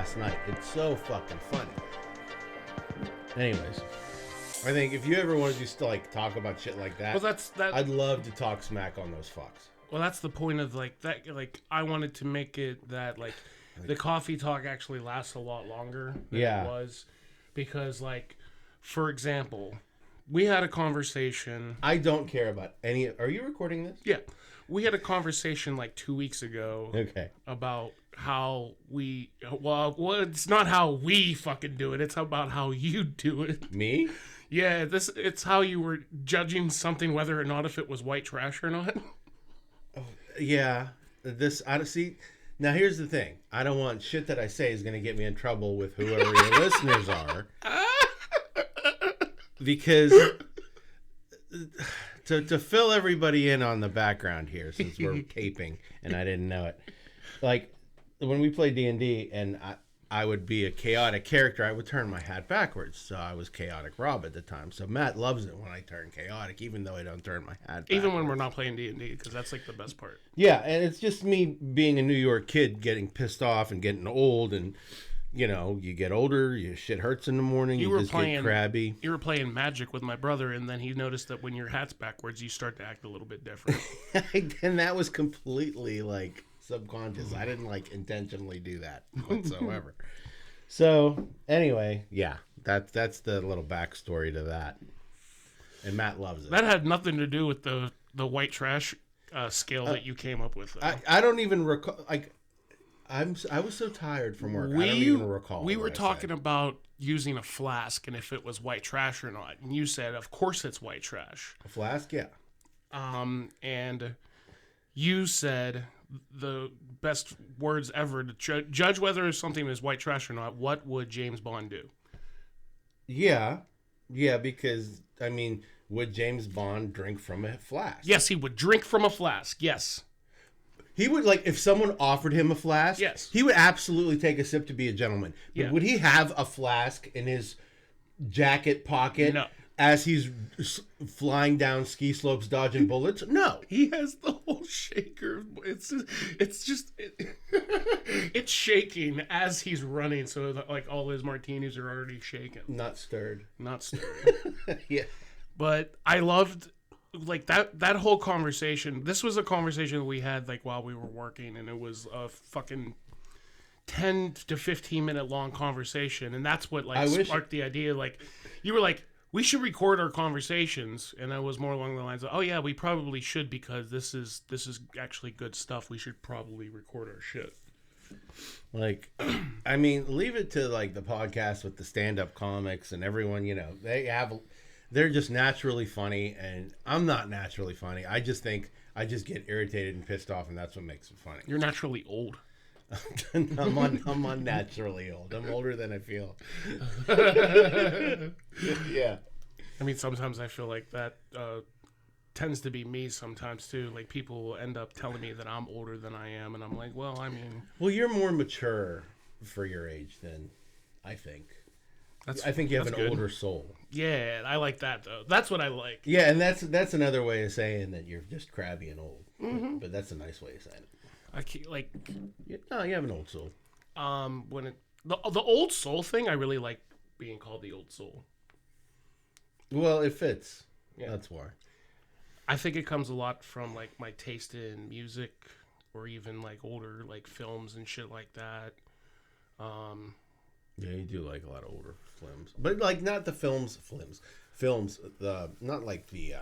last night. It's so fucking funny. Anyways, I think if you ever wanted to just like talk about shit like that, I'd love to talk smack on those fucks. Well, that's the point of like that. Like, I wanted to make it that like the coffee talk actually lasts a lot longer than it was, because like, for example, we had a conversation. I don't care about any. Are you recording this? Yeah, we had a conversation like 2 weeks ago. Okay. About how we well, it's not how we fucking do it. It's about how you do it. Me? Yeah, it's how you were judging something, whether or not if it was white trash or not. Yeah, I see. Now here's the thing: I don't want shit that I say is going to get me in trouble with whoever your listeners are, because to fill everybody in on the background here, since we're taping and I didn't know it, like when we played D&D and I would be a chaotic character, I would turn my hat backwards. So I was Chaotic Rob at the time. So Matt loves it when I turn chaotic, even though I don't turn my hat backwards. Even when we're not playing D&D, because that's like the best part. Yeah, and it's just me being a New York kid getting pissed off and getting old. And, you know, you get older, your shit hurts in the morning, you just get crabby. You were playing Magic with my brother, and then he noticed that when your hat's backwards, you start to act a little bit different. And that was completely, like, subconscious. I didn't like intentionally do that whatsoever. So anyway, yeah, that's the little backstory to that. And Matt loves it. That had nothing to do with the white trash scale that you came up with. I don't even recall. Like, I was so tired from work. I don't even recall. We were talking about using a flask and if it was white trash or not, and you said, "Of course, it's white trash." A flask, yeah. And you said the best words ever to judge whether something is white trash or not. What would James Bond do? Yeah, because I mean, would James Bond drink from a flask? Yes, he would drink from a flask. Yes, he would. Like, if someone offered him a flask, yes, he would absolutely take a sip to be a gentleman. But yeah. Would he have a flask in his jacket pocket? No. As he's flying down ski slopes dodging bullets? No. He has the whole shaker. It's shaking as he's running, so that, like, all his martinis are already shaken. Not stirred. Yeah. But I loved, like, that whole conversation. This was a conversation that we had, like, while we were working, and it was a fucking 10 to 15 minute long conversation, and that's what, like, sparked the idea. Like, you were like, we should record our conversations, and I was more along the lines of, oh yeah, we probably should, because this is actually good stuff. We should probably record our shit. Like, I mean, leave it to like the podcast with the stand-up comics and everyone. You know, they're just naturally funny, and I'm not naturally funny. I just think I just get irritated and pissed off, and that's what makes it funny. You're naturally old. I'm unnaturally old. I'm older than I feel. Yeah. I mean, sometimes I feel like that tends to be me sometimes too. Like, people will end up telling me that I'm older than I am, and I'm like, well, I mean... Well, you're more mature for your age than I think. I think you have an older soul. Yeah, I like that, though. That's what I like. Yeah, and that's another way of saying that you're just crabby and old. Mm-hmm. But that's a nice way of saying it. I can't, like... No, you have an old soul. When the old soul thing, I really like being called the old soul. Well, it fits. Yeah. That's why. I think it comes a lot from, like, my taste in music, or even, like, older, like, films and shit like that. Yeah, you do like a lot of older films, but like not the films, not like the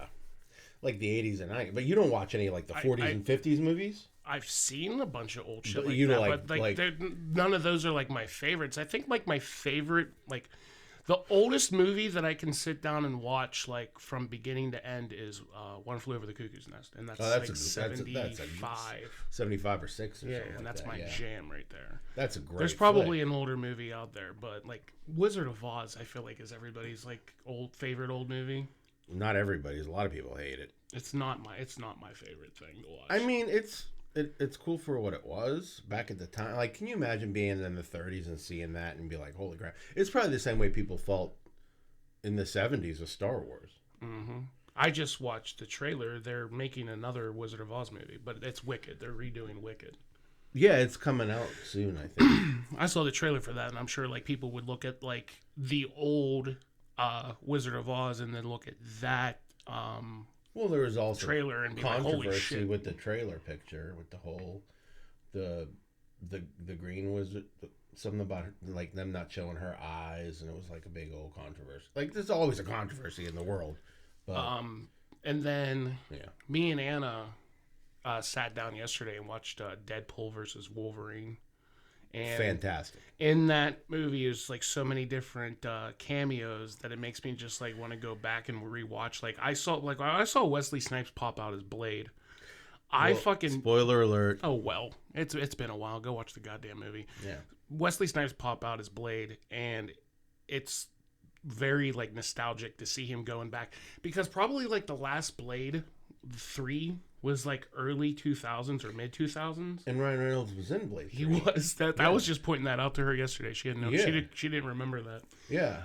80s and 90s. But you don't watch any like the 40s and 50s movies. I've seen a bunch of old shit but like you that, but like none of those are like my favorites. I think like my favorite, like the oldest movie that I can sit down and watch like from beginning to end is One Flew Over the Cuckoo's Nest, and that's, like 75 or 6 or yeah, something. And that's like my jam right there. That's a great. There's probably an older movie out there, but like Wizard of Oz, I feel like is everybody's like favorite old movie. Not everybody's. A lot of people hate it. It's not my favorite thing to watch. I mean, it's cool for what it was back at the time. Like, can you imagine being in the 30s and seeing that and be like, holy crap? It's probably the same way people felt in the 70s with Star Wars. Mm-hmm. I just watched the trailer. They're making another Wizard of Oz movie, but it's Wicked. They're redoing Wicked. Yeah, it's coming out soon, I think. I saw the trailer for that, and I'm sure like people would look at like the old Wizard of Oz and then look at that Well, there was also trailer and be like, holy controversy shit. with the trailer picture, with the whole the green wizard, something about like them not showing her eyes, and it was like a big old controversy. Like there's always a controversy in the world. But, and then yeah, me and Anna sat down yesterday and watched Deadpool versus Wolverine. And fantastic. in that movie is like so many different cameos that it makes me just like want to go back and rewatch. Like I saw Wesley Snipes pop out as Blade. Spoiler alert. Oh well, it's been a while. Go watch the goddamn movie. Yeah. Wesley Snipes pop out as Blade, and it's very like nostalgic to see him going back, because probably like the last Blade 3 was like early 2000s or mid 2000s. And Ryan Reynolds was in Blade 3. He was that. I was just pointing that out to her yesterday. She didn't know. Yeah. She didn't remember that. Yeah.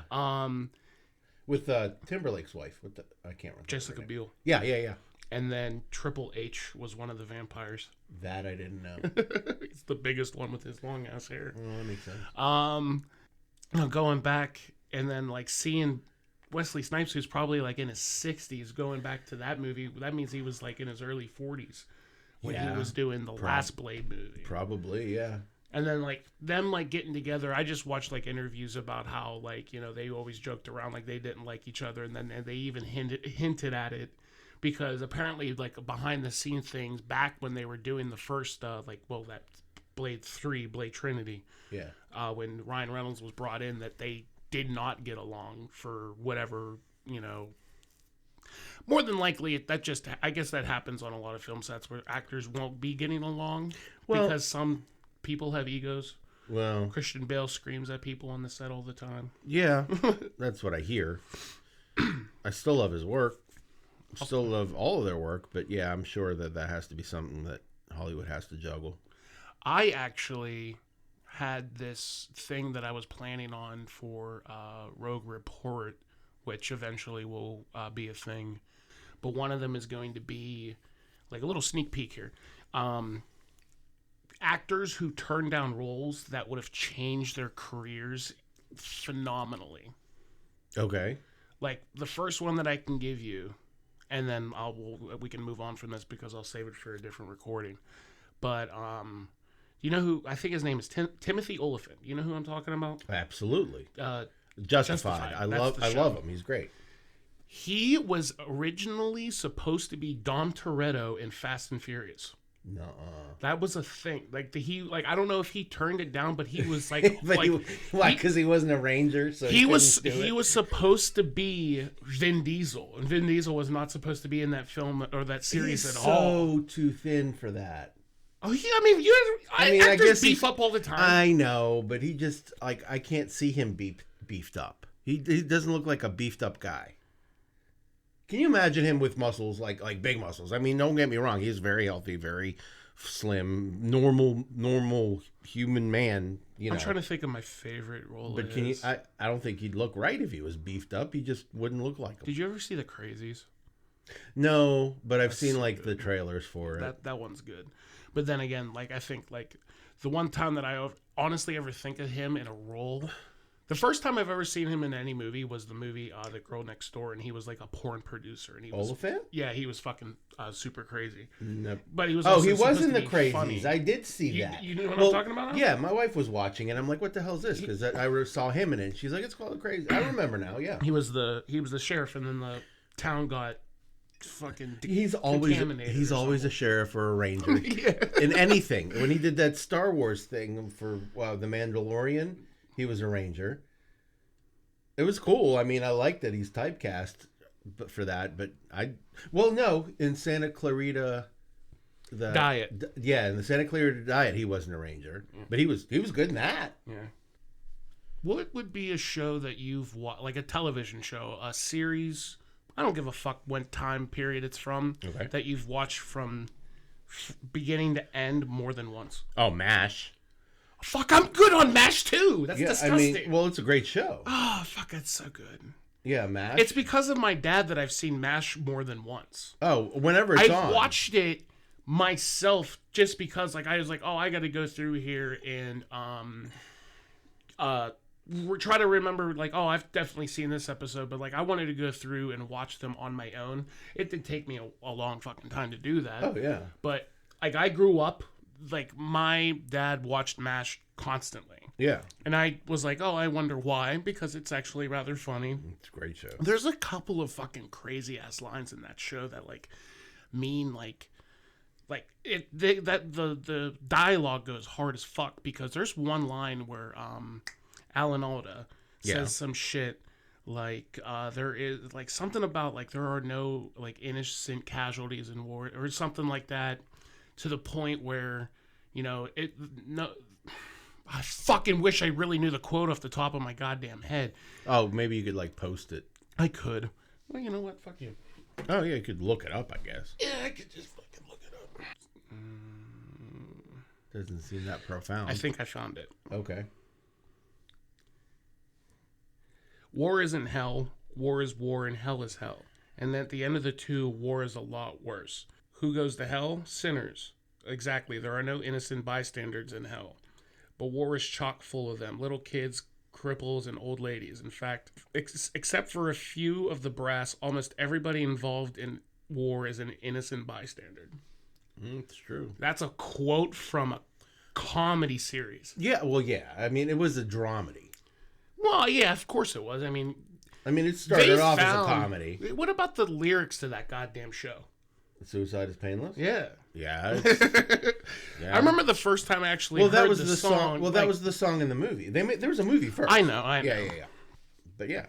With Timberlake's wife. I can't remember. Jessica Biel. Yeah. And then Triple H was one of the vampires. That I didn't know. He's the biggest one with his long ass hair. Oh, that makes sense. Going back and then like seeing Wesley Snipes, who's probably like in his 60s, going back to that movie. That means he was like in his early 40s when he was doing the last Blade movie. Probably, yeah. And then like them like getting together. I just watched like interviews about how like, you know, they always joked around like they didn't like each other, and then they even hinted at it, because apparently like behind the scene things back when they were doing the first that Blade 3, Blade Trinity. Yeah. When Ryan Reynolds was brought in, that they did not get along for whatever, you know. More than likely, I guess that happens on a lot of film sets where actors won't be getting along because some people have egos. Well, Christian Bale screams at people on the set all the time. Yeah, that's what I hear. I still love his work. Still love all of their work, but yeah, I'm sure that has to be something that Hollywood has to juggle. I actually had this thing that I was planning on for Rogue Report, which eventually will be a thing. But one of them is going to be like a little sneak peek here. Actors who turn down roles that would have changed their careers phenomenally. Okay. Like the first one that I can give you, and then we can move on from this because I'll save it for a different recording. But you know who? I think his name is Timothy Olyphant. You know who I'm talking about? Absolutely. Justified. I love him. He's great. He was originally supposed to be Dom Toretto in Fast and Furious. No. That was a thing. I don't know if he turned it down, but he was like, why? Because he wasn't a Ranger, so he was supposed to be Vin Diesel, and Vin Diesel was not supposed to be in that film or that series at all. So too thin for that. Oh yeah, I guess beef up all the time. I know, but he just I can't see him beefed up. He doesn't look like a beefed up guy. Can you imagine him with muscles, like big muscles? I mean, don't get me wrong. He's very healthy, very slim, normal human man. I'm trying to think of my favorite role. But can you? I don't think he'd look right if he was beefed up. He just wouldn't look like him. Did you ever see The Crazies? No, but I've seen the trailers for it. That one's good. But then again, I think the one time that I honestly ever think of him in a role. The first time I've ever seen him in any movie was the movie The Girl Next Door, and he was like a porn producer. And he was Oliphant? Yeah, he was fucking super crazy. No. But he was he was in The Crazies. Funny. I did see that. You know what I'm talking about? Yeah, my wife was watching, and I'm like, "What the hell is this?" Because I saw him in it. And she's like, "It's called The Crazies." I remember now. Yeah, he was the sheriff, and then the town got fucking he's always a sheriff or a ranger. Yeah. In anything. When he did that Star Wars thing for The Mandalorian, he was a ranger. It was cool. I mean, I like that he's typecast for that, but in Santa Clarita Diet. In the Santa Clarita Diet, he wasn't a ranger, but he was good in that. Yeah. What would be a show that you've watched, like a television show, a series? I don't give a fuck what time period it's from. Okay. That you've watched from beginning to end more than once. Oh, MASH. Fuck, I'm good on MASH too. That's disgusting. I mean, it's a great show. Oh, fuck, that's so good. Yeah, MASH. It's because of my dad that I've seen MASH more than once. Oh, whenever it's on. I've watched it myself, just because like I was like, oh, I got to go through here and try to remember like, oh, I've definitely seen this episode, but like I wanted to go through and watch them on my own. It did take me a long fucking time to do that. Oh yeah. But like I grew up like my dad watched MASH constantly. Yeah. And I was like, oh, I wonder why, because it's actually rather funny. It's a great show. There's a couple of fucking crazy ass lines in that show that like mean like the dialogue goes hard as fuck, because there's one line where Alan Alda says some shit like there is like something about like there are no like innocent casualties in war or something like that, to the point where, you know, I fucking wish I really knew the quote off the top of my goddamn head. Oh, maybe you could like post it. I could. Well, you know what? Fuck you. Oh yeah, you could look it up, I guess. Yeah, I could just fucking look it up. Doesn't seem that profound. I think I found it. Okay. War isn't hell. War is war, and hell is hell. And at the end of the two, war is a lot worse. Who goes to hell? Sinners. Exactly. There are no innocent bystanders in hell. But war is chock full of them. Little kids, cripples, and old ladies. In fact, except for a few of the brass, almost everybody involved in war is an innocent bystander. It's true. That's a quote from a comedy series. Yeah, well, yeah. I mean, it was a dramedy. Well, yeah, of course it was. I mean, it started off as a comedy. What about the lyrics to that goddamn show? Suicide is Painless? Yeah. Yeah. I remember the first time I actually heard that was the song. Well, that was the song in the movie. There was a movie first. I know. Yeah. But yeah.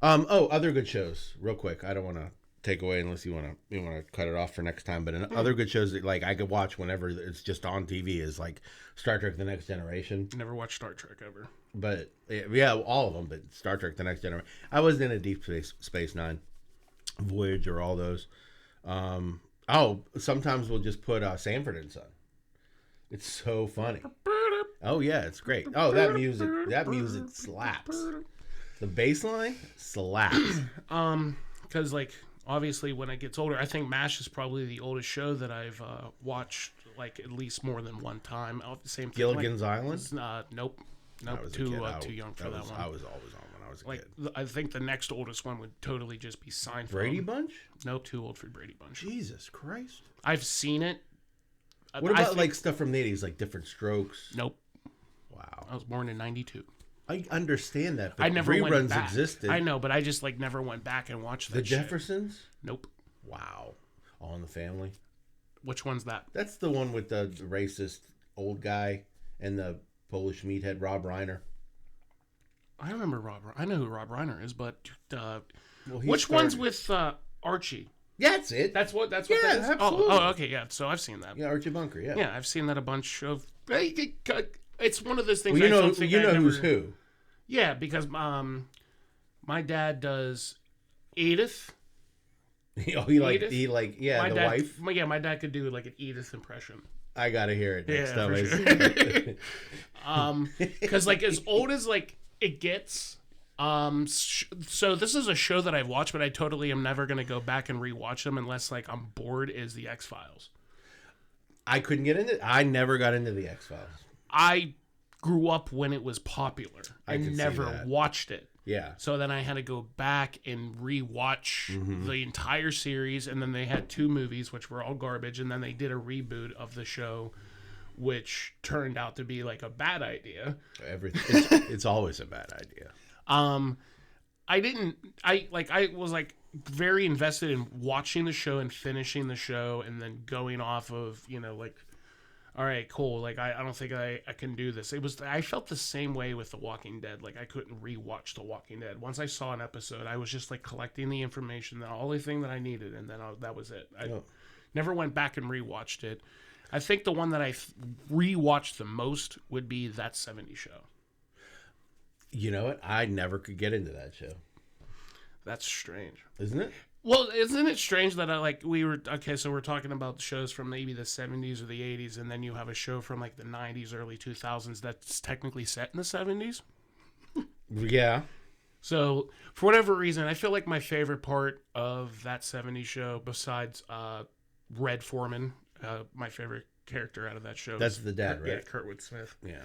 Other good shows, real quick. I don't want to take away unless you want to cut it off for next time. But other good shows that like I could watch whenever it's just on TV is like Star Trek: The Next Generation. Never watched Star Trek ever. But yeah, all of them. But Star Trek: The Next Generation. I was in a Deep Space Nine, Voyager, all those. Sometimes we'll just put Sanford and Son. It's so funny. Oh yeah, it's great. Oh, that music slaps. The bass line slaps. Because like obviously when it gets older, I think MASH is probably the oldest show that I've watched like at least more than one time. Same thing. Gilligan's Island? Nope. Too young for that one. I was always on when I was a kid. I think the next oldest one would totally just be Seinfeld. Brady Bunch? Nope, too old for Brady Bunch. Jesus Christ. I've seen it. What about like stuff from the 80s, like Different Strokes? Nope. Wow. I was born in 92. I understand that, but I never reruns went back. Existed. I know, but I just like never went back and watched that The Jeffersons? Nope. Wow. All in the Family? Which one's that? That's the one with the racist old guy and the Polish meathead, Rob Reiner. I remember I know who Rob Reiner is, but which one's with Archie? Yeah, that's it. That's what that is? Absolutely. Oh, okay, yeah. So I've seen that. Yeah, Archie Bunker, yeah. Yeah, I've seen that a bunch of... It's one of those things well, you know who's who. Yeah, because my dad does Edith. He my dad, wife. Yeah, my dad could do like an Edith impression. I gotta hear it next time. For sure. Because like as old as like it gets. So this is a show that I've watched, but I totally am never gonna go back and rewatch them unless like I'm bored. Is the X-Files? I couldn't get into. I never got into the X-Files. I grew up when it was popular and never watched it. Yeah. So then I had to go back and rewatch the entire series, and then they had 2 movies, which were all garbage, and then they did a reboot of the show, which turned out to be like a bad idea. It's always a bad idea. I was like very invested in watching the show and finishing the show, and then going off of, like, all right, cool. Like, I don't think I can do this. I felt the same way with The Walking Dead. Like, I couldn't rewatch The Walking Dead. Once I saw an episode, I was just like collecting the information, the only thing that I needed, and then that was it. I never went back and rewatched it. I think the one that I rewatched the most would be That 70s Show. You know what? I never could get into that show. That's strange. Isn't it? Well, isn't it strange that so we're talking about shows from maybe the 70s or the 80s, and then you have a show from like the 90s, early 2000s that's technically set in the 70s? Yeah. So, for whatever reason, I feel like my favorite part of That 70s Show, besides Red Foreman, my favorite character out of that show. That's the dad, right? Yeah, Kurtwood Smith. Yeah.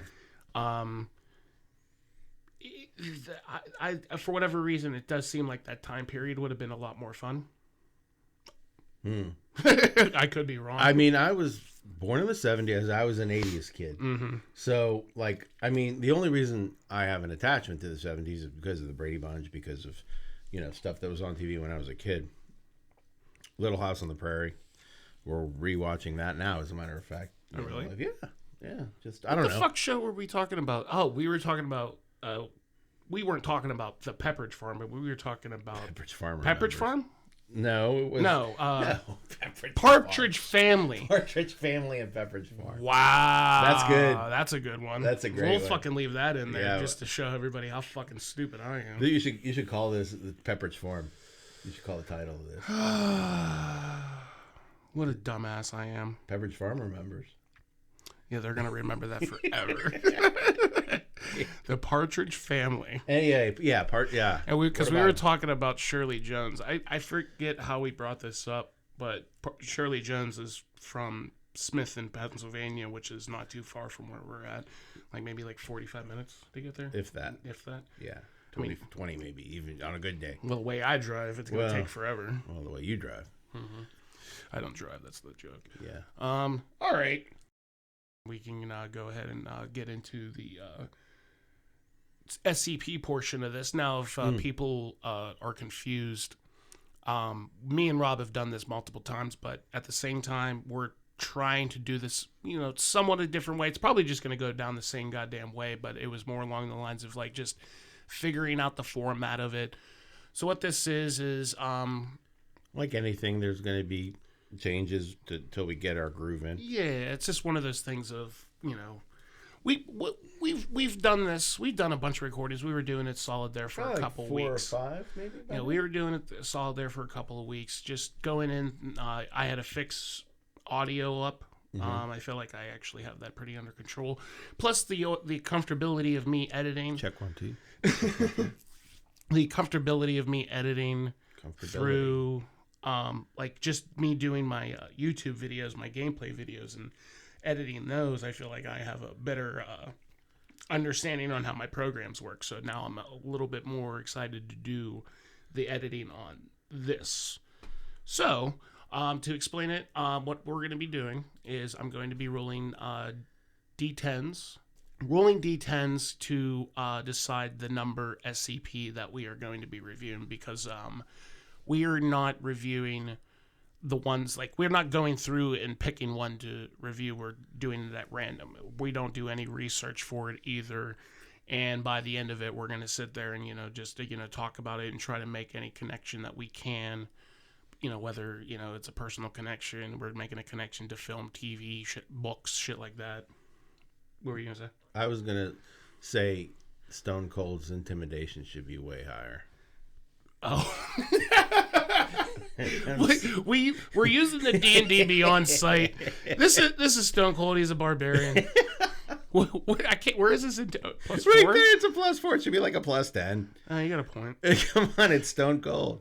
I for whatever reason, it does seem like that time period would have been a lot more fun. I could be wrong. I mean, I was born in the 70s. I was an 80s kid. Mm-hmm. So, like, I mean, the only reason I have an attachment to the 70s is because of the Brady Bunch, because of, stuff that was on TV when I was a kid. Little House on the Prairie. We're rewatching that now, as a matter of fact. Oh, really? Yeah. Yeah. Just, I don't know. What the fuck show were we talking about? Oh, we were talking about... we weren't talking about the Pepperidge Farm, but we were talking about... Pepperidge Farm. Pepperidge Farm? No, it was... No. Pepperidge Partridge Farm. Family. Partridge Family and Pepperidge Farm. Wow. That's good. That's a good one. That's a great We'll one. fucking leave that in there Yeah. just to show everybody how fucking stupid I am. You should call this the Pepperidge Farm. You should call the title of this. What a dumbass I am. Pepperidge Farm remembers. Yeah, they're going to remember that forever. The Partridge Family. And yeah. And because we were talking about Shirley Jones. I forget how we brought this up, but Shirley Jones is from Smith in Pennsylvania, which is not too far from where we're at. Like maybe 45 minutes to get there. If that. Yeah. 20 maybe, even on a good day. Well, the way I drive, it's going to take forever. Well, the way you drive. Mm-hmm. I don't drive. That's the joke. Yeah. All right. We can go ahead and get into the SCP portion of this. Now, if people are confused, me and Rob have done this multiple times, but at the same time, we're trying to do this, somewhat a different way. It's probably just going to go down the same goddamn way, but it was more along the lines of just figuring out the format of it. So what this is like anything, there's going to be changes till we get our groove in. Yeah, it's just one of those things of we've done this. We've done a bunch of recordings. We were doing it solid there for a couple weeks. 4 or 5, maybe. Yeah, we were doing it solid there for a couple of weeks. Just going in. I had to fix audio up. I feel like I actually have that pretty under control. Plus the comfortability of me editing. Check 1 2. The comfortability of me editing through. Just me doing my YouTube videos, my gameplay videos, and editing those, I feel like I have a better understanding on how my programs work. So now I'm a little bit more excited to do the editing on this. So, to explain it, what we're going to be doing is I'm going to be rolling D10s. Rolling D10s to decide the number SCP that we are going to be reviewing, because we are not reviewing the ones, we're not going through and picking one to review. We're doing it at random. We don't do any research for it either. And by the end of it, we're going to sit there and, just talk about it and try to make any connection that we can. Whether, it's a personal connection, we're making a connection to film, TV, books, shit like that. What were you going to say? I was going to say Stone Cold's intimidation should be way higher. Oh. We're using the D&D Beyond site. This is Stone Cold. He's a barbarian. I can't. Where is this? Plus right 4? there. It's a +4. It should be like a +10. You got a point. Come on, it's Stone Cold.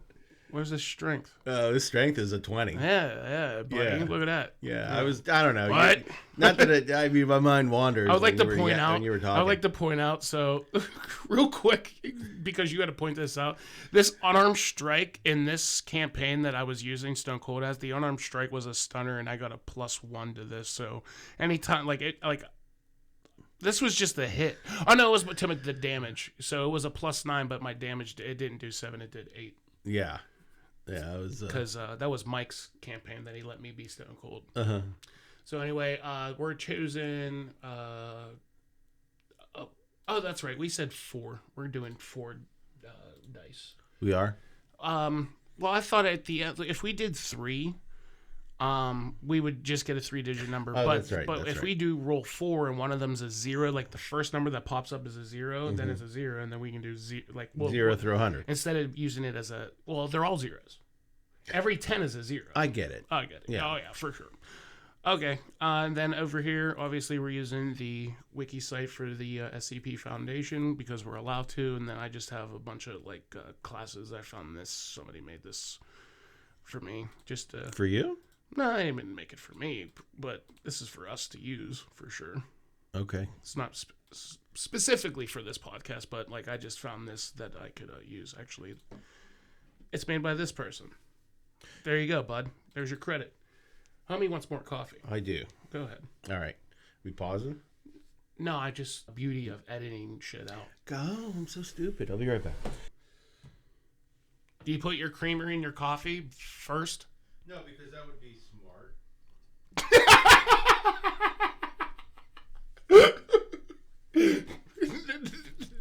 Where's the strength? His strength is a 20. Yeah, buddy. Yeah. Look at that. Yeah, I don't know. What? Not that my mind wanders. I would like to point out. When you were talking. I would like to point out. So, real quick, because you got to point this out. This unarmed strike in this campaign that I was using Stone Cold as, the unarmed strike was a stunner, and I got a +1 to this. So, anytime this was just the hit. Oh no, it was the damage. So it was a +9, but my damage, it didn't do 7. It did 8. Yeah. Yeah, it was because that was Mike's campaign that he let me be Stone Cold. So anyway, we're choosing. Oh, that's right. We said 4. We're doing 4 dice. We are. Well, I thought at the end, if we did 3, we would just get a 3-digit number. Oh, but that's right. But if we do roll 4 and one of them's a 0, the first number that pops up is a 0, then it's a 0, and then we can do 0, 0 through 100. Instead of using it as they're all zeros. Every 10 is a 0. I get it. I get it. Yeah. Oh yeah, for sure. Okay, and then over here, obviously we're using the wiki site for the SCP Foundation because we're allowed to, and then I just have a bunch of classes. I found this. Somebody made this for me. Just for you? No, I didn't make it for me, but this is for us to use for sure. Okay. It's not specifically for this podcast, but like I just found this that I could use. Actually, it's made by this person. There you go, bud. There's your credit. Homie wants more coffee. I do. Go ahead. All right. We pausing? No, I just beauty of editing shit out. Go. I'm so stupid. I'll be right back. Do you put your creamer in your coffee first? No, because that would be smart.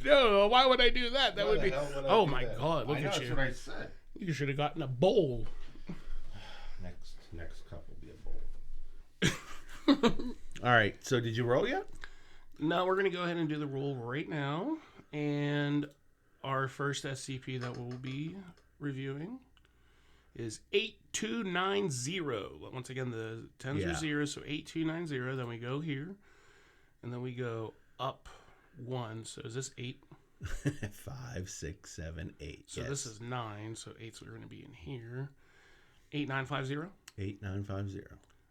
No, why would I do that? That Why would the be. hell would I Oh do my that? God! Look I know, at that's you. what I said. You should have gotten a bowl. Next cup will be a bowl. All right. So did you roll yet? No, we're gonna go ahead and do the roll right now, and our first SCP that we'll be reviewing is 8290. Once again, the tens are zeros, so 8290. Then we go here, and then we go up 1. So is this 8? 5, 6, 7, 8. So yes. this is 9. So 8's are going to be in here. 8950. 8950.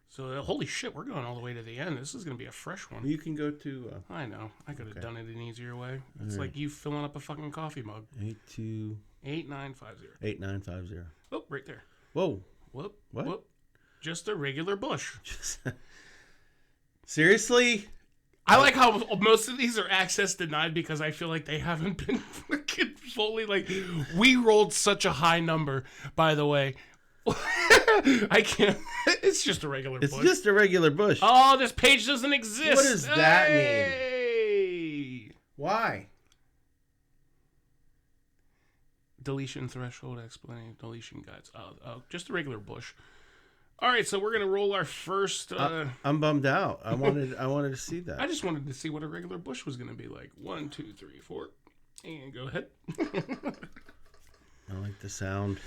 So holy shit, we're going all the way to the end. This is going to be a fresh one. You can go to I know. I could have done it an easier way. It's All right. like you filling up a fucking coffee mug. 8950. 8950. Oh, right there. Whoa. Whoop. What? Whoop. Just a regular bush. Seriously? I like how most of these are access denied because I feel like they haven't been fucking fully like. We rolled such a high number, by the way. I can't. It's just a regular bush. It's just a regular bush. Oh, this page doesn't exist. What does that mean? Hey! Why? Deletion threshold explaining deletion guides. Oh, just a regular bush. All right, so we're gonna roll our first. I'm bummed out. I wanted to see that. I just wanted to see what a regular bush was gonna be like. 1, 2, 3, 4, and go ahead. I like the sound.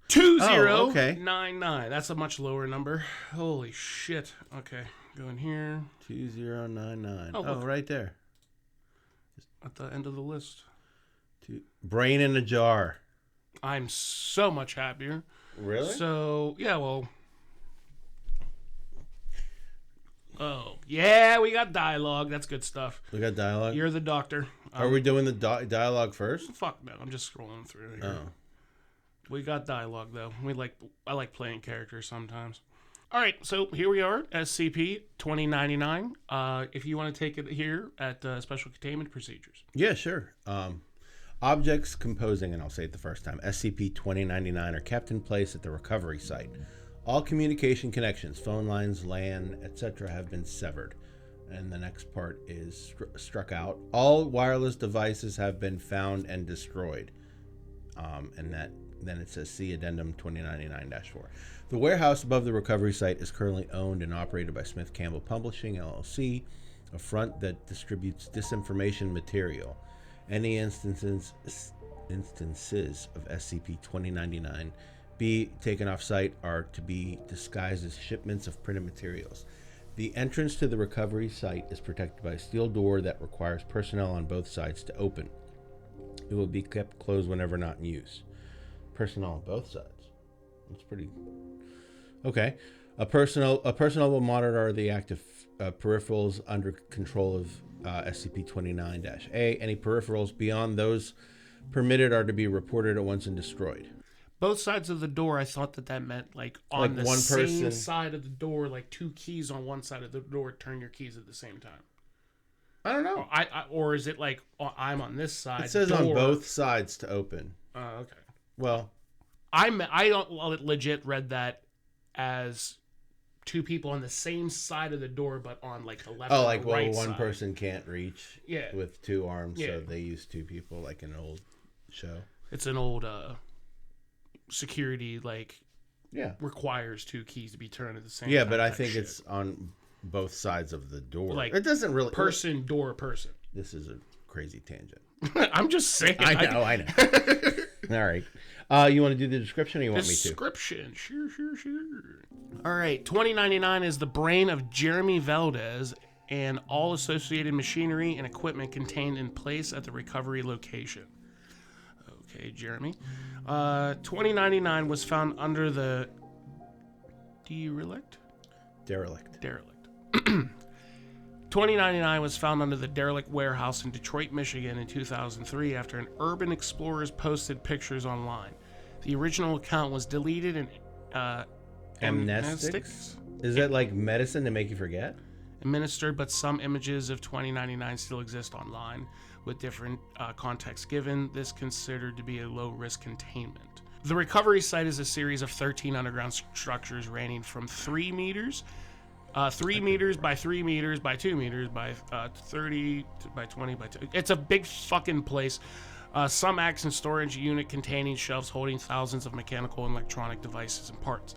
2099. That's a much lower number. Holy shit. Okay, go in here. 2099. Oh, Oh, look. right there. At the end of the list. Brain in a jar. I'm so much happier. Really? So yeah, well. Oh yeah, we got dialogue. That's good stuff. We got dialogue. You're the doctor. Are we doing the dialogue first? Fuck no, I'm just scrolling through here. Oh. We got dialogue though. I like playing characters sometimes. All right, so here we are, SCP 2099. If you want to take it here at Special Containment Procedures. Yeah, sure. Objects composing, and I'll say it the first time, SCP-2099 are kept in place at the recovery site. All communication connections, phone lines, LAN, etc. have been severed. And the next part is struck out. All wireless devices have been found and destroyed. And then it says, see Addendum 2099-4. The warehouse above the recovery site is currently owned and operated by Smith Campbell Publishing, LLC, a front that distributes disinformation material. Any instances of SCP-2099 be taken off site are to be disguised as shipments of printed materials. The entrance to the recovery site is protected by a steel door that requires personnel on both sides to open. It will be kept closed whenever not in use. Personnel on both sides. That's pretty... Okay. A personnel will monitor the active peripherals under control of SCP-29-A. Any peripherals beyond those permitted are to be reported at once and destroyed. Both sides of the door, I thought that meant like on the one same person side of the door, like two keys on one side of the door, turn your keys at the same time. I don't know. Or is it like I'm on this side? It says door. on both sides to open. Oh, okay. Well, I don't legit read that as two people on the same side of the door, but on like the left. oh, and like the well, right one side. person can't reach Yeah. with two arms, Yeah. so they use two people, like an old show. It's an old security Yeah. requires two keys to be turned at the same Yeah, time. but I type think shit. it's on both sides of the door. Like, it doesn't really person. This is a crazy tangent. I'm just saying. I know. All right. You want to do the description, or you want me to? Description. Sure. All right. 2099 is the brain of Jeremy Valdez and all associated machinery and equipment contained in place at the recovery location. Okay, Jeremy. 2099 was found under the Derelict. Derelict. 2099 was found under the derelict warehouse in Detroit, Michigan in 2003 after an Urban Explorers posted pictures online. The original account was deleted and Amnestics? Is that like medicine to make you forget? Administered, but some images of 2099 still exist online with different contexts given. This considered to be a low-risk containment. The recovery site is a series of 13 underground structures ranging from 3 meters, 3 meters by 3 meters by 2 meters by 30 by 20 by 2. It's a big fucking place. Some acts in storage unit containing shelves holding thousands of mechanical and electronic devices and parts.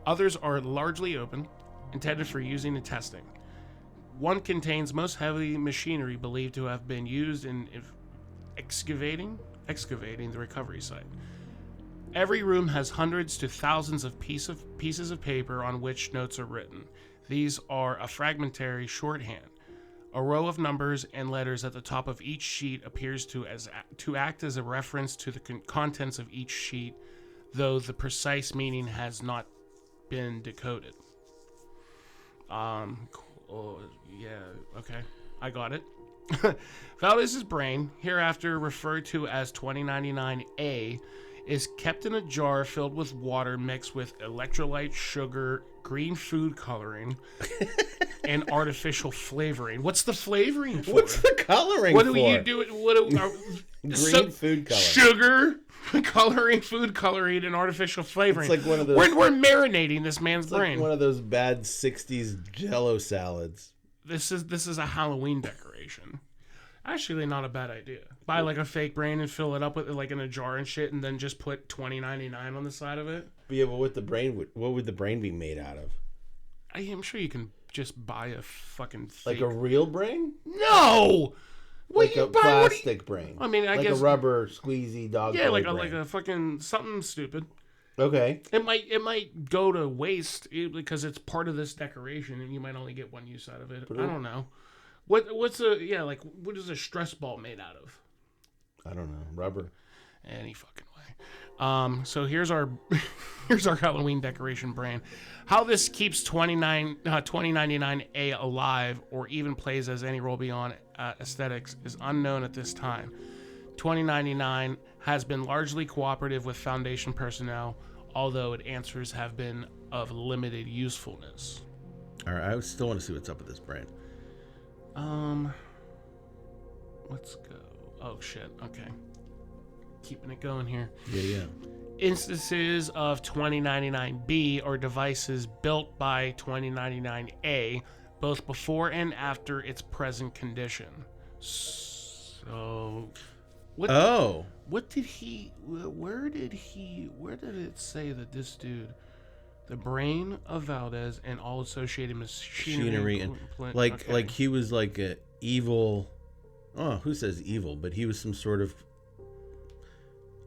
Others are largely open, intended for using and testing. One contains most heavy machinery believed to have been used in excavating the recovery site. Every room has hundreds to thousands of pieces of paper on which notes are written. These are a fragmentary shorthand. A row of numbers and letters at the top of each sheet appears to act as a reference to the contents of each sheet, though the precise meaning has not been decoded. Okay, I got it. Valdez's brain, hereafter referred to as 2099A, is kept in a jar filled with water mixed with electrolyte, sugar, green food coloring, and artificial flavoring. What's the flavoring for? What's the coloring what for? do you do? Green food coloring. Sugar, coloring, food coloring, and artificial flavoring. It's like one of those. We're marinating this man's It's brain. like one of those bad '60s Jello salads. This is a Halloween decoration. Actually, not a bad idea. Buy like a fake brain and fill it up with like in a jar and shit, and then just put 2099 on the side of it. But yeah, but what would the brain be made out of? I am sure you can just buy a fucking fake... Like a real brain? No. Like a plastic brain. I mean, I like guess a rubber squeezy dog. Yeah, like brain. a fucking something stupid. Okay. It might go to waste because it's part of this decoration, and you might only get one use out of it. I don't know. What is a stress ball made out of? I don't know. Rubber. Any fucking way. So here's our Halloween decoration brand. How this keeps 2099A alive or even plays as any role beyond aesthetics is unknown at this time. 2099 has been largely cooperative with Foundation personnel, although its answers have been of limited usefulness. All right, I still want to see what's up with this brand. Let's go. Oh shit. Okay. Keeping it going here. Yeah. Instances of 2099B are devices built by 2099A, both before and after its present condition. So, where did it say that this dude, the brain of Valdez and all associated machinery and like he was like a evil. Oh, who says evil? But he was some sort of,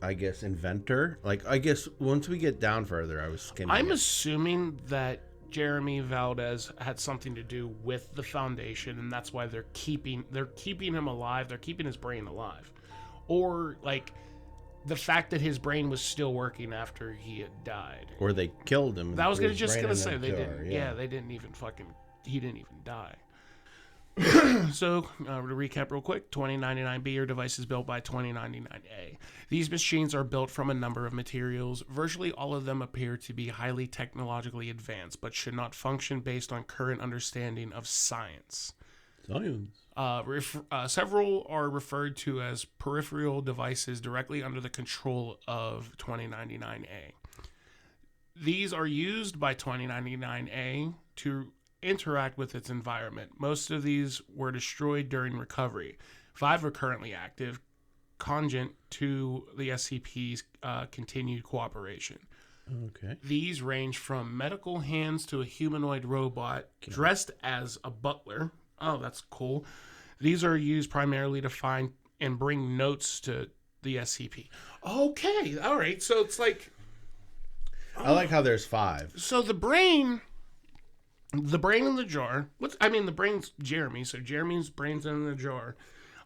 I guess, inventor. Like, I guess once we get down further, I was skimming. I'm assuming that Jeremy Valdez had something to do with the Foundation, and that's why they're keeping him alive. They're keeping his brain alive, or like the fact that his brain was still working after he had died, or they killed him. That was just gonna say they didn't. Yeah, they didn't even he didn't even die. So, to recap real quick, 2099B are devices built by 2099A. These machines are built from a number of materials. Virtually all of them appear to be highly technologically advanced, but should not function based on current understanding of science. Several are referred to as peripheral devices directly under the control of 2099A. These are used by 2099A to interact with its environment. Most of these were destroyed during recovery. 5 are currently active, congruent to the SCP's continued cooperation. Okay. These range from medical hands to a humanoid robot dressed as a butler. Oh, that's cool. These are used primarily to find and bring notes to the SCP. Okay, all right. So it's like... I like how there's 5. So the brain in the jar. The brain's Jeremy, so Jeremy's brain's in the jar.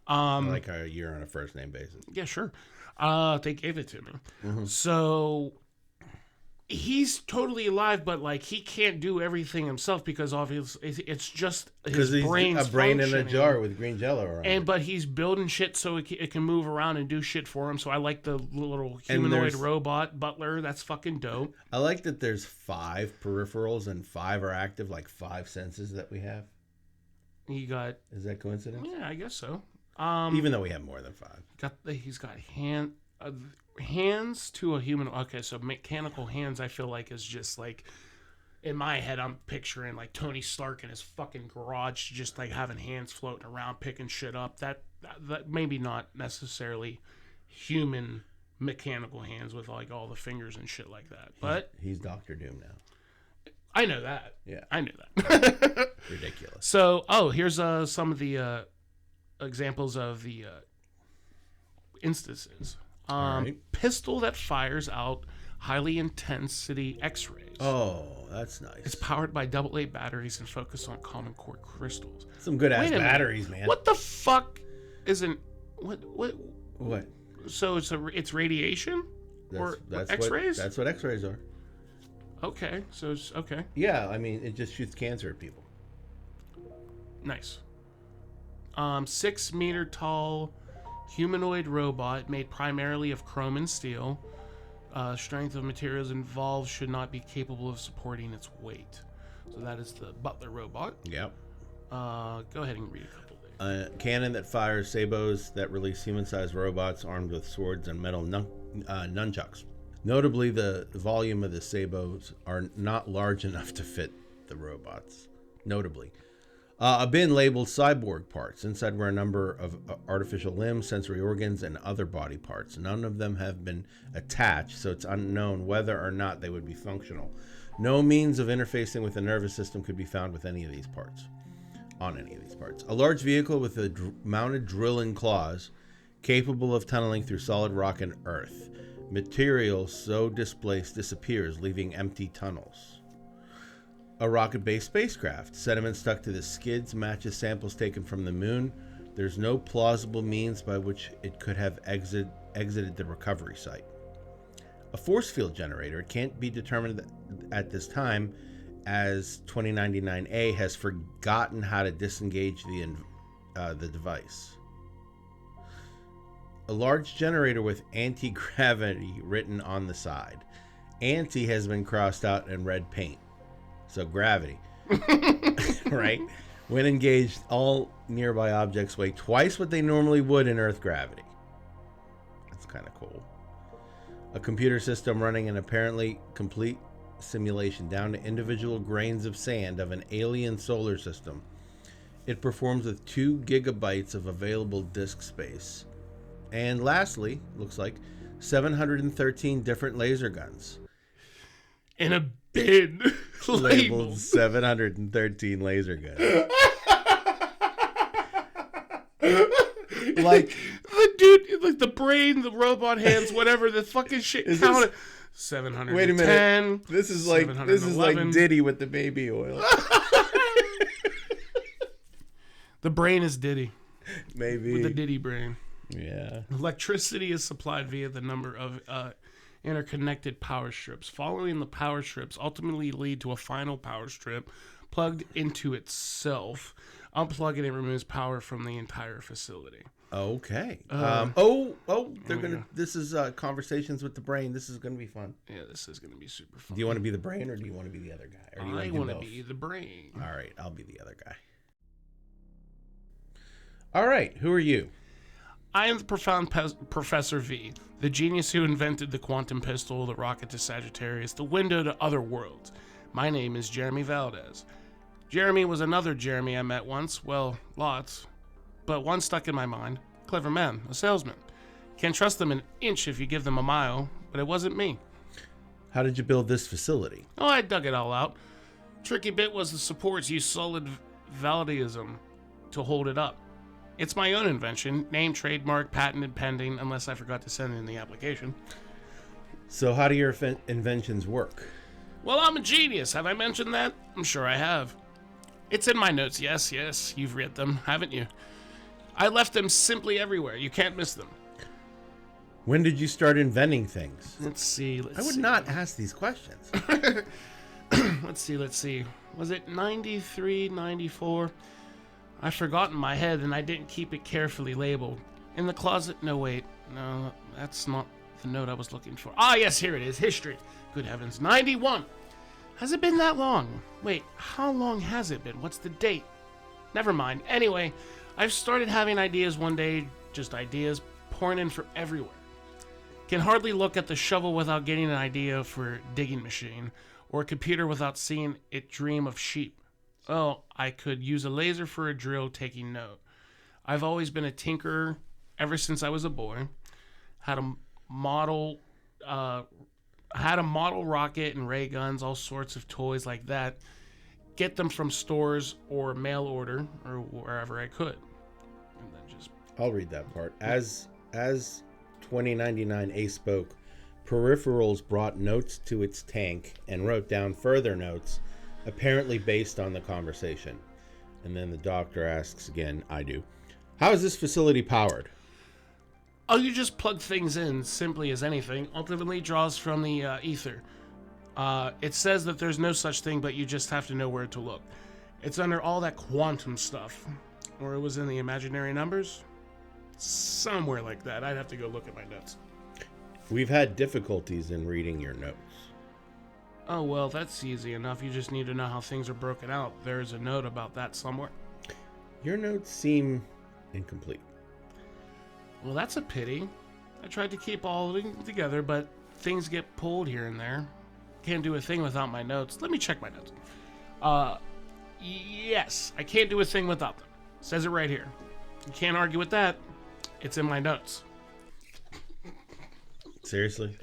I like how you're on a first name basis. Yeah, sure. They gave it to me. Mm-hmm. So he's totally alive, but like he can't do everything himself because obviously it's just his Because brain's he's a brain in a functioning. jar with green jello around it. But he's building shit so it can move around and do shit for him. So I like the little humanoid robot butler. That's fucking dope. I like that there's 5 peripherals and 5 are active, like 5 senses that we have. He got. Is that coincidence? Yeah, I guess so. Even though we have more than 5. He's got hands to a human. Okay, so mechanical hands, I feel like, is just like, in my head, I'm picturing like Tony Stark in his fucking garage, just like having hands floating around, picking shit up. That maybe not necessarily human mechanical hands with like all the fingers and shit like that. But he's Doctor Doom now. I know that. Yeah, I knew that. Ridiculous. So, here's some of the examples of the instances. Right. Pistol that fires out highly intensity X-rays. Oh, that's nice. It's powered by AA batteries and focused on common core crystals. Some good ass batteries, man. What the fuck isn't what? What? So it's radiation or X-rays? That's what X-rays are. Okay, so it's okay. Yeah, I mean it just shoots cancer at people. Nice. 6 meter tall humanoid robot made primarily of chrome and steel. Strength of materials involved should not be capable of supporting its weight. So that is the Butler robot. Yep. Go ahead and read a couple there. Cannon that fires sabots that release human-sized robots armed with swords and metal nunchucks. Notably, the volume of the sabots are not large enough to fit the robots. Notably. A bin labeled cyborg parts. Inside were a number of artificial limbs, sensory organs, and other body parts. None of them have been attached, so it's unknown whether or not they would be functional. No means of interfacing with the nervous system could be found with any of these parts. On any of these parts. A large vehicle with a mounted drilling claws, capable of tunneling through solid rock and earth. Material so displaced disappears, leaving empty tunnels. A rocket-based spacecraft. Sediment stuck to the skids matches samples taken from the moon. There's no plausible means by which it could have exited the recovery site. A force field generator. It can't be determined at this time, as 2099A has forgotten how to disengage the device. A large generator with anti-gravity written on the side. Anti has been crossed out in red paint. So gravity. Right? When engaged, all nearby objects weigh twice what they normally would in Earth gravity. That's kind of cool. A computer system running an apparently complete simulation down to individual grains of sand of an alien solar system. It performs with 2 gigabytes of available disk space. And lastly, looks like 713 different laser guns. In a bin labeled 713 laser guns. Like the dude, like the brain, the robot hands, whatever the fucking shit counted. 710. Wait a minute. This is like Diddy with the baby oil. The brain is Diddy. Maybe. With the Diddy brain. Yeah. Electricity is supplied via the number of interconnected power strips. Following the power strips ultimately lead to a final power strip plugged into itself. Unplugging it removes power from the entire facility. Okay. They're gonna. This is conversations with the brain. This is gonna be fun. Yeah, this is gonna be super fun. Do you want to be the brain or do you want to be the other guy? Or do you I want to be the brain. All right, I'll be the other guy. All right, who are you? I am the profound Professor V, the genius who invented the quantum pistol, the rocket to Sagittarius, the window to other worlds. My name is Jeremy Valdez. Jeremy was another Jeremy I met once, well, lots, but one stuck in my mind. Clever man, a salesman. Can't trust them an inch if you give them a mile, but it wasn't me. How did you build this facility? Oh, I dug it all out. Tricky bit was the supports used solid validaism to hold it up. It's my own invention, name, trademark, patented, pending, unless I forgot to send in the application. So how do your inventions work? Well, I'm a genius. Have I mentioned that? I'm sure I have. It's in my notes. Yes, you've read them, haven't you? I left them simply everywhere. You can't miss them. When did you start inventing things? Let's see. I would not ask these questions. Let's see. Was it 93, 94? I've forgotten my head and I didn't keep it carefully labeled. In the closet? No, wait. No, that's not the note I was looking for. Ah, yes, here it is. History. Good heavens. 91. Has it been that long? Wait, how long has it been? What's the date? Never mind. Anyway, I've started having ideas one day. Just ideas pouring in from everywhere. Can hardly look at the shovel without getting an idea for digging machine, or a computer without seeing it dream of sheep. Oh, I could use a laser for a drill taking note. I've always been a tinkerer ever since I was a boy. Had a model rocket and ray guns, all sorts of toys like that. Get them from stores or mail order or wherever I could. And then just I'll read that part. As 2099A spoke, Peripherals brought notes to its tank and wrote down further notes, apparently based on the conversation. And then the doctor asks again, I do. How is this facility powered? Oh, you just plug things in, simply as anything. Ultimately draws from the ether. It says that there's no such thing, but you just have to know where to look. It's under all that quantum stuff. Or it was in the imaginary numbers? Somewhere like that. I'd have to go look at my notes. We've had difficulties in reading your notes. Oh, well, that's easy enough. You just need to know how things are broken out. There's a note about that somewhere. Your notes seem incomplete. Well, that's a pity. I tried to keep all of it together, but things get pulled here and there. Can't do a thing without my notes. Let me check my notes. Yes, I can't do a thing without them. Says it right here. You can't argue with that. It's in my notes. Seriously?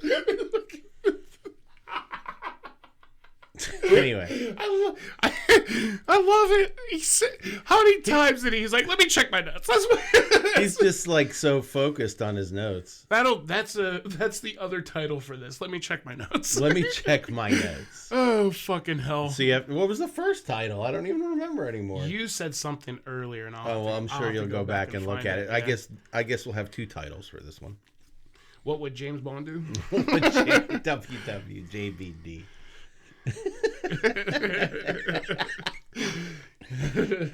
Anyway. I love it. He said, how many times did he's like, let me check my notes. He's just like so focused on his notes. That's the other title for this. Let me check my notes. Let me check my notes. Oh, fucking hell. So what was the first title? I don't even remember anymore. You said something earlier, and I'm sure you'll go back and look at it. Yeah. I guess we'll have two titles for this one. What would James Bond do? WWJBD.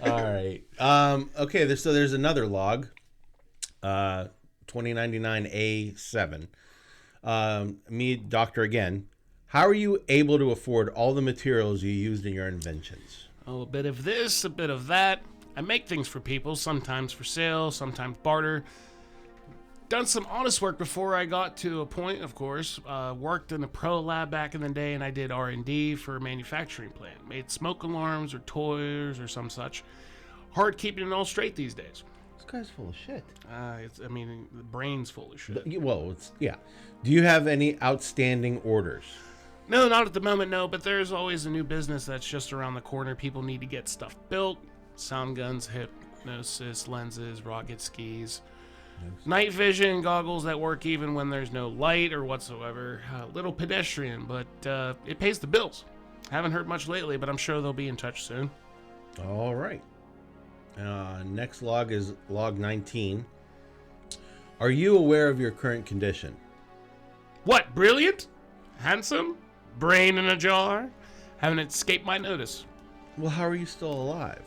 All right. Okay. So there's another log. 2099A7. Me, doctor again. How are you able to afford all the materials you used in your inventions? Oh, a bit of this, a bit of that. I make things for people, sometimes for sale, sometimes barter. Done some honest work before I got to a point, of course. Worked in a pro lab back in the day, and I did R&D for a manufacturing plant. Made smoke alarms or toys or some such. Hard keeping it all straight these days. This guy's full of shit. The brain's full of shit. Yeah. Do you have any outstanding orders? No, not at the moment, no, but there's always a new business that's just around the corner. People need to get stuff built. Sound guns, hypnosis, lenses, rocket skis. Night vision goggles that work even when there's no light or whatsoever. A little pedestrian, but it pays the bills. Haven't heard much lately, but I'm sure they'll be in touch soon. All right. Next log is log 19. Are you aware of your current condition? What, brilliant? Handsome? Brain in a jar? Haven't escaped my notice. Well, how are you still alive?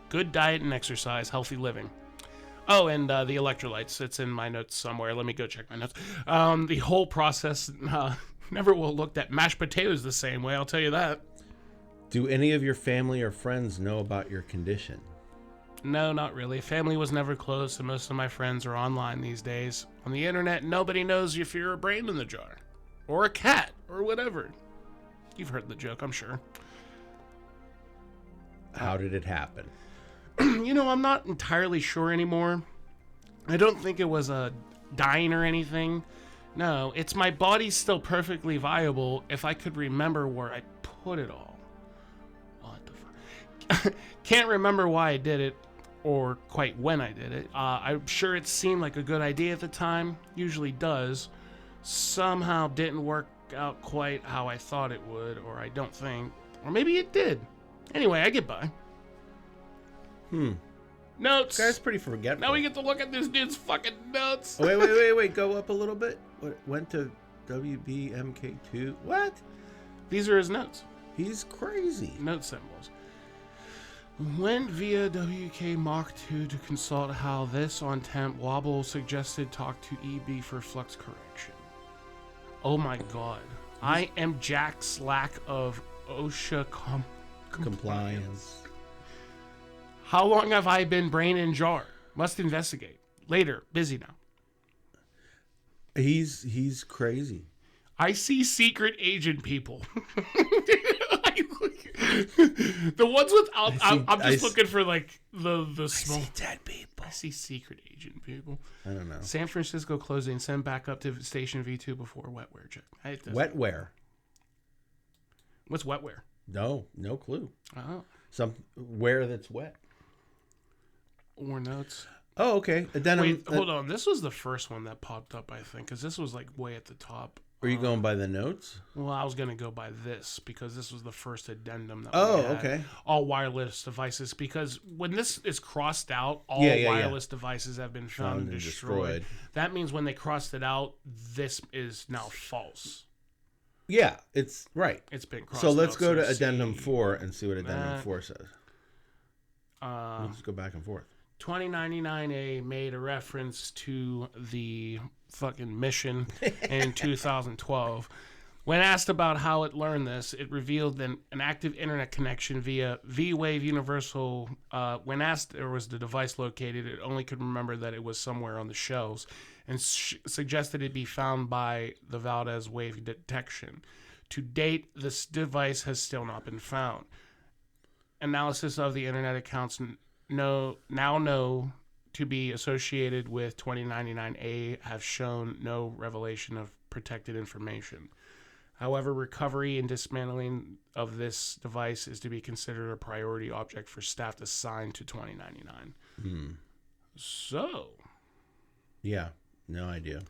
Good diet and exercise, healthy living. Oh, and the electrolytes. It's in my notes somewhere. Let me go check my notes. The whole process never will looked at mashed potatoes the same way, I'll tell you that. Do any of your family or friends know about your condition? No, not really. Family was never close, and most of my friends are online these days. On the internet, nobody knows if you're a brain in the jar. Or a cat, or whatever. You've heard the joke, I'm sure. How did it happen? I'm not entirely sure anymore. I don't think it was a dying or anything. No, it's my body's still perfectly viable if I could remember where I put it all. What the fuck? Can't remember why I did it or quite when I did it. I'm sure it seemed like a good idea at the time. Usually does. Somehow didn't work out quite how I thought it would, or I don't think. Or maybe it did. Anyway, I get by. Notes. This guy's pretty forgetful. Now we get to look at this dude's fucking notes. Wait. Go up a little bit. Went to WBMK2. What? These are his notes. He's crazy. Note symbols. Went via WK Mach 2 to consult how this on temp. Wobble suggested talk to EB for flux correction. Oh my god. I am Jack Slack of OSHA compliance. How long have I been brain in jar? Must investigate. Later. Busy now. He's crazy. I see secret agent people. The ones without. I'm just looking for like the small. I see dead people. I see secret agent people. I don't know. San Francisco closing. Send back up to station V2 before wetware check. Wetware. What's wetware? No clue. Oh. Some where that's wet. Or notes. Oh, okay. Wait, hold on. This was the first one that popped up, I think, because this was like way at the top. Were you going by the notes? Well, I was going to go by this because this was the first addendum that we had. Okay. All wireless devices, because when this is crossed out, all wireless devices have been found and destroyed. That means when they crossed it out, this is now false. Yeah, it's right. It's been crossed out. So let's out, go to addendum 4 and see what addendum 4 says. Let's go back and forth. 2099A made a reference to the fucking mission in 2012. When asked about how it learned this, it revealed an active internet connection via V-Wave Universal. When asked where was the device located, it only could remember that it was somewhere on the shelves and suggested it be found by the Valdez wave detection. To date, this device has still not been found. Analysis of the internet accounts now know to be associated with 2099A have shown no revelation of protected information. However, recovery and dismantling of this device is to be considered a priority object for staff assigned to 2099. So, yeah, no idea.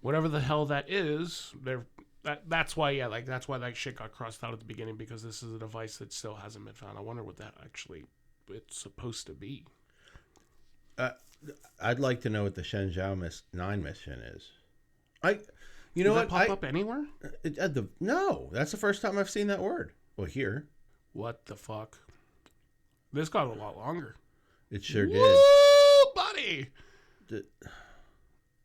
Whatever the hell that is, that's why that's why that shit got crossed out at the beginning, because this is a device that still hasn't been found. I wonder what that actually it's supposed to be. I'd like to know what the Shenzhou 9 mission is. You Does know that what? pop up anywhere? No, that's the first time I've seen that word. Well, here. What the fuck? This got a lot longer. It sure Woo, did. buddy!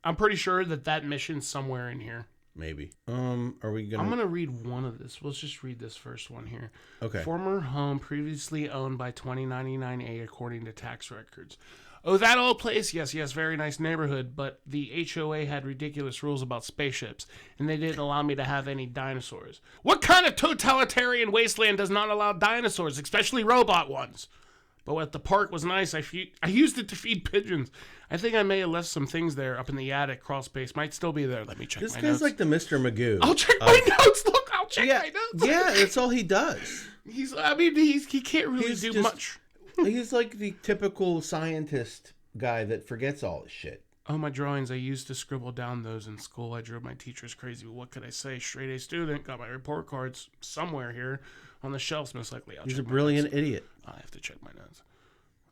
I'm pretty sure that mission's somewhere in here. Maybe. Are we gonna? I'm gonna read one of this. Let's just read this first one here. Okay. Former home previously owned by 2099A according to tax records. Oh, that old place? Yes, very nice neighborhood, but the HOA had ridiculous rules about spaceships, and they didn't allow me to have any dinosaurs. What kind of totalitarian wasteland does not allow dinosaurs, especially robot ones? But what the park was nice. I used it to feed pigeons. I think I may have left some things there up in the attic. Crawl space might still be there. Let me check my notes. This guy's like the Mr. Magoo. I'll check my notes. Look, I'll check my notes. Yeah, that's all he does. He can't really do much. He's like the typical scientist guy that forgets all his shit. Oh, my drawings. I used to scribble down those in school. I drove my teachers crazy. But what could I say? Straight A student. Got my report cards somewhere here on the shelves, most likely. He's a brilliant idiot. I have to check my notes.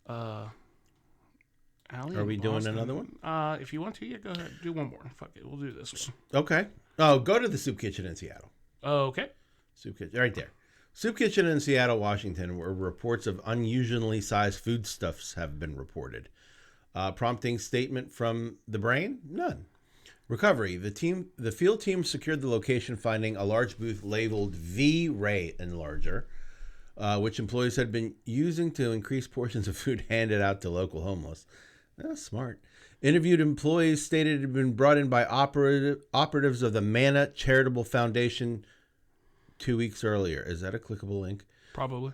Are we doing another one? If you want to, yeah, go ahead. Do one more. Fuck it. We'll do this one. Okay. Oh, go to the Soup Kitchen in Seattle. Okay. Soup Kitchen. Right there. Soup Kitchen in Seattle, Washington, where reports of unusually sized foodstuffs have been reported. Prompting statement from the brain? None. Recovery. The field team secured the location, finding a large booth labeled V-Ray Enlarger, which employees had been using to increase portions of food handed out to local homeless. That's smart. Interviewed employees stated it had been brought in by operatives of the Manna Charitable Foundation 2 weeks earlier. Is that a clickable link? Probably.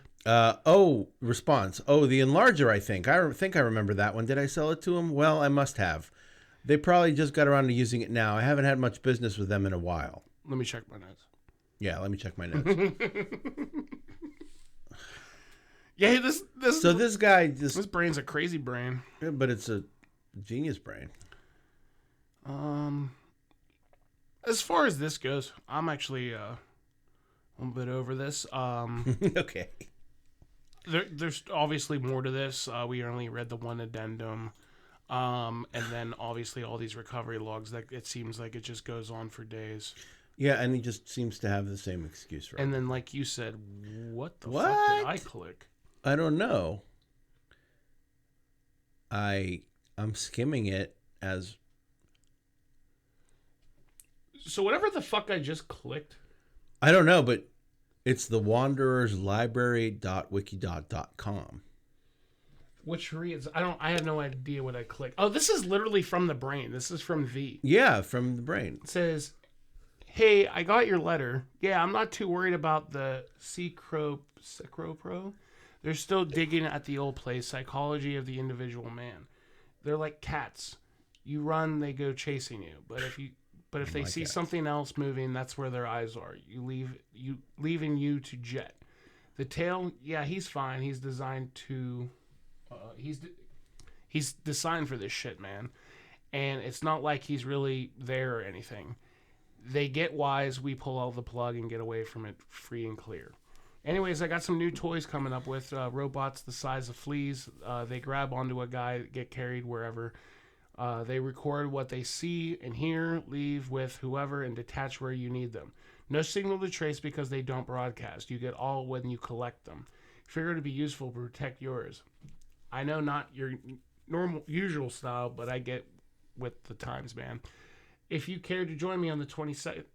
Response. Oh, the enlarger, I think. I remember that one. Did I sell it to them? Well, I must have. They probably just got around to using it now. I haven't had much business with them in a while. Let me check my notes. Yeah, let me check my notes. Yeah, this guy this brain's a crazy brain. Yeah, but it's a genius brain. As far as this goes, I'm actually a bit over this. Okay. There's obviously more to this. We only read the one addendum. And then obviously all these recovery logs that it seems like it just goes on for days. Yeah, and he just seems to have the same excuse for it. And then, like you said, what the fuck did I click? I don't know. I'm skimming it as... So whatever the fuck I just clicked... I don't know, but it's the wandererslibrary.wikidot.com. Which reads... I have no idea what I clicked. Oh, this is literally from the brain. This is from V. Yeah, from the brain. It says... Hey, I got your letter. Yeah, I'm not too worried about the Pro. They're still digging at the old place, psychology of the individual man. They're like cats. You run, they go chasing you. But if they see something else moving, that's where their eyes are. Leaving you to jet. The tail, yeah, he's fine. He's designed to. He's designed for this shit, man. And it's not like he's really there or anything. They get wise, we pull out the plug and get away from it free and clear. Anyways, I got some new toys coming up with robots the size of fleas. They grab onto a guy, get carried wherever. They record what they see and hear, leave with whoever, and detach where you need them. No signal to trace because they don't broadcast. You get all when you collect them. Figure to be useful to protect yours. I know not your usual style, but I get with the times, man. If you care to join me on the 22nd,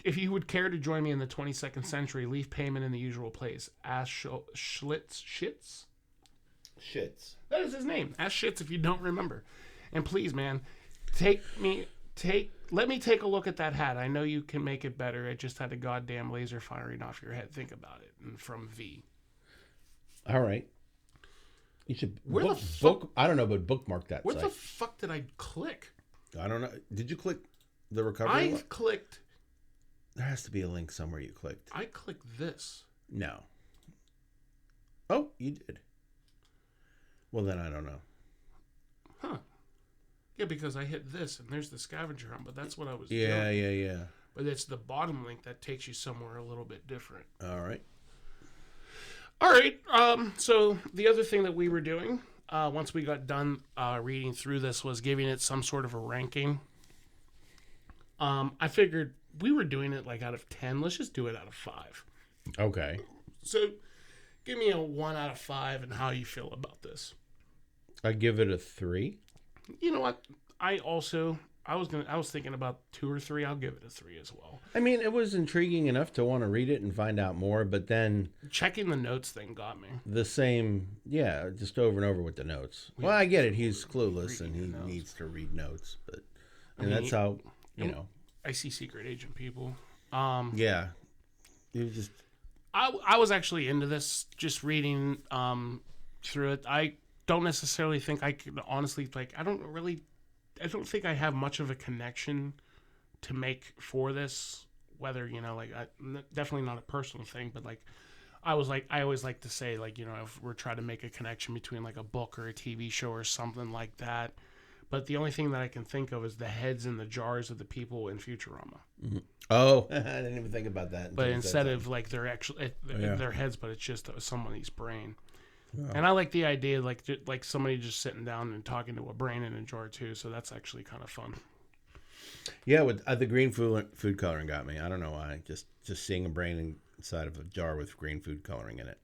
if you would care to join me in the 22nd century, leave payment in the usual place. Ask Shits. That is his name. Ask Shits if you don't remember. And please, man, let me take a look at that hat. I know you can make it better. It just had a goddamn laser firing off your head. Think about it. And from V. All right. You should I don't know, but bookmark that. Where the fuck did I click? I don't know. Did you click the recovery? Clicked. There has to be a link somewhere you clicked. I clicked this. No. Oh, you did. Well, then I don't know. Huh. Yeah, because I hit this, and there's the scavenger hunt, but that's what I was doing. Yeah. But it's the bottom link that takes you somewhere a little bit different. All right. So the other thing that we were doing, once we got done reading through this, was giving it some sort of a ranking. I figured we were doing it like out of 10. Let's just do it out of 5. Okay. So give me a 1 out of 5 and how you feel about this. I give it a 3. You know what? I was thinking about 2 or 3. I'll give it a 3 as well. I mean, it was intriguing enough to want to read it and find out more, but then checking the notes thing got me. The same, just over and over with the notes. Well, I get it. He's clueless and he needs to read notes, but that's how, you know. I see secret agent people. Yeah. You just. I was actually into this, just reading through it. I don't necessarily think I could honestly, I don't think I have much of a connection to make for this, whether, definitely not a personal thing, but I always like to say, if we're trying to make a connection between a book or a TV show or something like that. But the only thing that I can think of is the heads in the jars of the people in Futurama. Mm-hmm. Oh, I didn't even think about that. But instead of their heads, but it's just somebody's brain. Oh. And I like the idea, like somebody just sitting down and talking to a brain in a jar too. So that's actually kind of fun. Yeah, with the green food coloring got me. I don't know why. Just seeing a brain inside of a jar with green food coloring in it.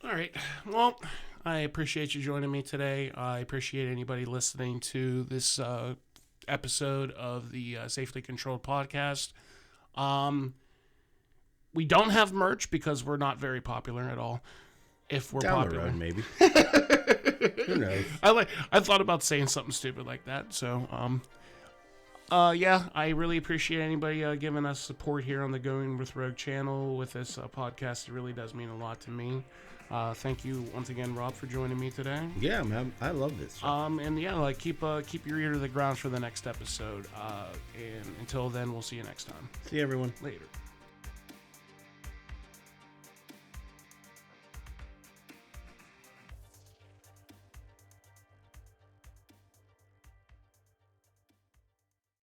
All right. Well, I appreciate you joining me today. I appreciate anybody listening to this episode of the Safely Controlled podcast. We don't have merch because we're not very popular at all. If we're down popular, the road, maybe. Who knows? I thought about saying something stupid like that. So, I really appreciate anybody giving us support here on the Going with Rogue channel with this podcast. It really does mean a lot to me. Thank you once again, Rob, for joining me today. Yeah, man, I love this. And keep your ear to the ground for the next episode. And until then, we'll see you next time. See you, everyone. Later.